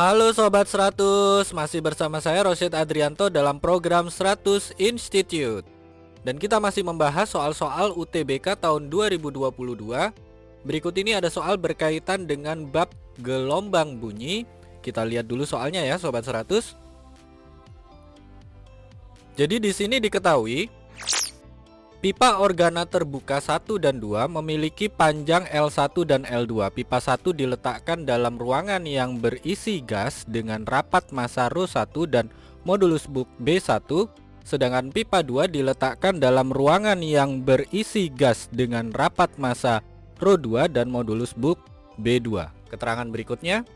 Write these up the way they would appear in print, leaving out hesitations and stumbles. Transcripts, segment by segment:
Halo Sobat 100, masih bersama saya Rosyid Adrianto dalam program 100 Institute. Dan kita masih membahas soal-soal UTBK tahun 2022. Berikut ini ada soal berkaitan dengan bab gelombang bunyi. Kita lihat dulu soalnya ya Sobat 100. Jadi di sini diketahui pipa organa terbuka 1 dan 2 memiliki panjang L1 dan L2. Pipa 1 diletakkan dalam ruangan yang berisi gas dengan rapat massa ρ1 dan modulus Book B1, sedangkan pipa 2 diletakkan dalam ruangan yang berisi gas dengan rapat massa ρ2 dan modulus Book B2. Keterangan berikutnya,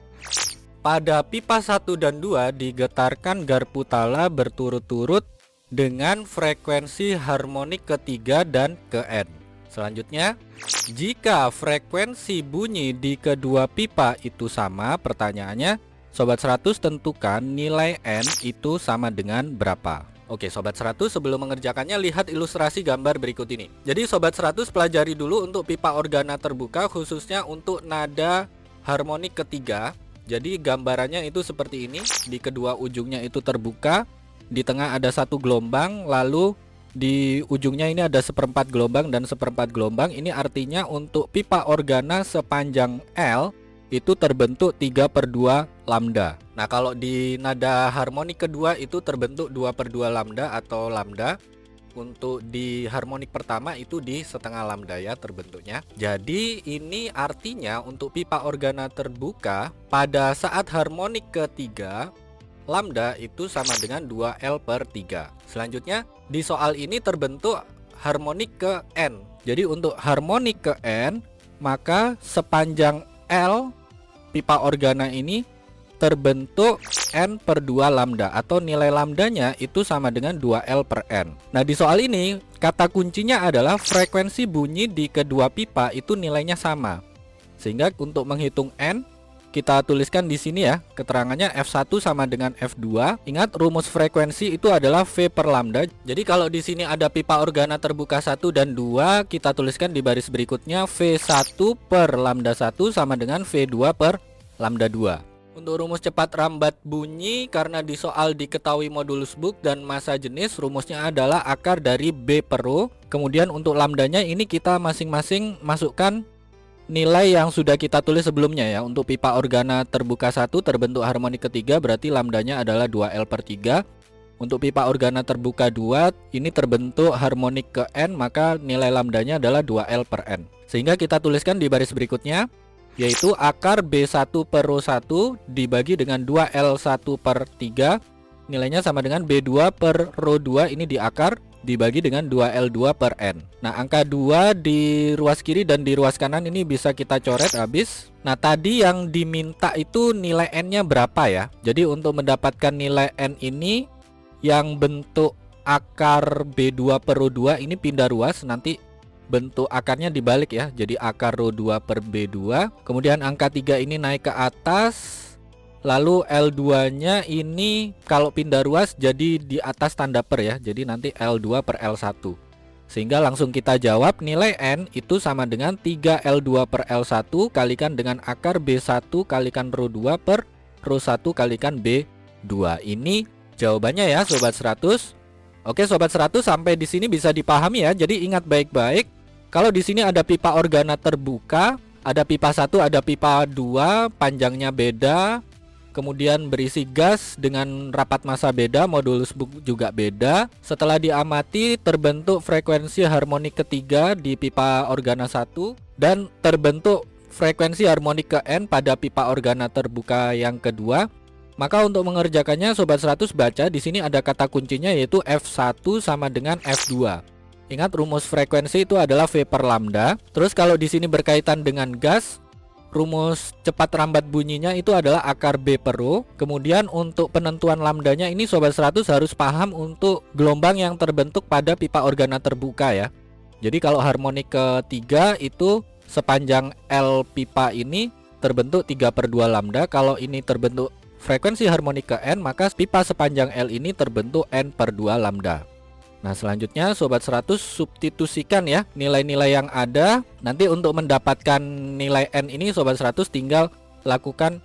pada pipa 1 dan 2 digetarkan garpu tala berturut-turut dengan frekuensi harmonik ketiga dan ke N. Selanjutnya, jika frekuensi bunyi di kedua pipa itu sama, pertanyaannya, Sobat 100 tentukan nilai N itu sama dengan berapa. Oke Sobat 100, sebelum mengerjakannya lihat ilustrasi gambar berikut ini. Jadi Sobat 100 pelajari dulu untuk pipa organa terbuka, khususnya untuk nada harmonik ketiga. Jadi gambarannya itu seperti ini, di kedua ujungnya itu terbuka, di tengah ada satu gelombang, lalu di ujungnya ini ada seperempat gelombang dan seperempat gelombang. Ini artinya untuk pipa organa sepanjang L itu terbentuk 3/2 lambda. Nah kalau di nada harmonik kedua itu terbentuk 2/2 lambda atau lambda. Untuk di harmonik pertama itu di setengah lambda ya terbentuknya. Jadi ini artinya untuk pipa organa terbuka pada saat harmonik ketiga, lambda itu sama dengan 2L/3. Selanjutnya di soal ini terbentuk harmonik ke N. Jadi untuk harmonik ke N, maka sepanjang L pipa organa ini terbentuk N/2 lambda, atau nilai lambdanya itu sama dengan 2L/N. Nah di soal ini kata kuncinya adalah frekuensi bunyi di kedua pipa itu nilainya sama. Sehingga untuk menghitung N, kita tuliskan di sini ya, keterangannya F1 sama dengan F2. Ingat rumus frekuensi itu adalah V per lambda. Jadi kalau di sini ada pipa organa terbuka 1 dan 2, kita tuliskan di baris berikutnya V1 per lambda 1 sama dengan V2 per lambda 2. Untuk rumus cepat rambat bunyi, karena di soal diketahui modulus Book dan massa jenis, rumusnya adalah akar dari B per ρ. Kemudian untuk lambdanya ini kita masing-masing masukkan nilai yang sudah kita tulis sebelumnya ya. Untuk pipa organa terbuka 1 terbentuk harmonik ketiga, berarti lambdanya adalah 2L/3. Untuk pipa organa terbuka 2 ini terbentuk harmonik ke N, maka nilai lambdanya adalah 2L/N. Sehingga kita tuliskan di baris berikutnya, yaitu akar B1 per ρ1 dibagi dengan 2L1/3, nilainya sama dengan B2 per ρ2, ini di akar, dibagi dengan 2L2/N. Nah angka 2 di ruas kiri dan di ruas kanan ini bisa kita coret habis. Nah tadi yang diminta itu nilai N nya berapa ya. Jadi untuk mendapatkan nilai N ini, yang bentuk akar B2 per ρ2 ini pindah ruas, nanti bentuk akarnya dibalik ya, jadi akar ρ2 per B2. Kemudian angka 3 ini naik ke atas, lalu L2 nya ini kalau pindah ruas jadi di atas tanda per ya, jadi nanti L2 per L1. Sehingga langsung kita jawab nilai N itu sama dengan 3L2 per L1 kalikan dengan akar B1 kalikan ρ2 per ρ1 kalikan B2. Ini jawabannya ya Sobat 100. Oke Sobat 100, sampai di sini bisa dipahami ya. Jadi ingat baik-baik, kalau di sini ada pipa organa terbuka, ada pipa 1, ada pipa 2, panjangnya beda, kemudian berisi gas dengan rapat massa beda, modulus Book juga beda. Setelah diamati terbentuk frekuensi harmonik ketiga di pipa organa 1 dan terbentuk frekuensi harmonik ke N pada pipa organa terbuka yang kedua. Maka untuk mengerjakannya Sobat 100 baca di sini ada kata kuncinya, yaitu F1 sama dengan F2. Ingat rumus frekuensi itu adalah V per lambda. Terus kalau di sini berkaitan dengan gas, rumus cepat rambat bunyinya itu adalah akar B per ρ. Kemudian untuk penentuan lambdanya ini Sobat 100 harus paham untuk gelombang yang terbentuk pada pipa organa terbuka ya. Jadi kalau harmonik ketiga itu sepanjang L pipa ini terbentuk 3/2 lambda. Kalau ini terbentuk frekuensi harmonik ke N, maka pipa sepanjang L ini terbentuk N/2 lambda. Nah selanjutnya Sobat 100 substitusikan ya nilai-nilai yang ada. Nanti untuk mendapatkan nilai N ini Sobat 100 tinggal lakukan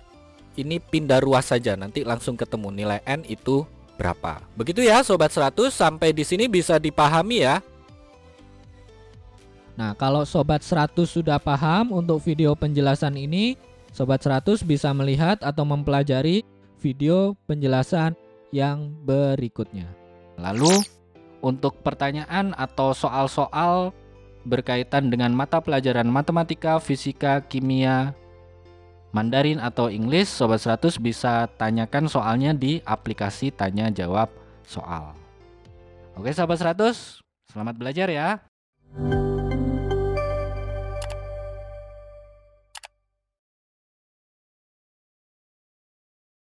ini pindah ruas saja, nanti langsung ketemu nilai N itu berapa. Begitu ya Sobat 100, sampai di sini bisa dipahami ya. Nah, kalau Sobat 100 sudah paham untuk video penjelasan ini, Sobat 100 bisa melihat atau mempelajari video penjelasan yang berikutnya. Lalu, untuk pertanyaan atau soal-soal berkaitan dengan mata pelajaran matematika, fisika, kimia, Mandarin atau Inggris, Sobat 100 bisa tanyakan soalnya di aplikasi tanya jawab soal. Oke Sobat 100, selamat belajar ya.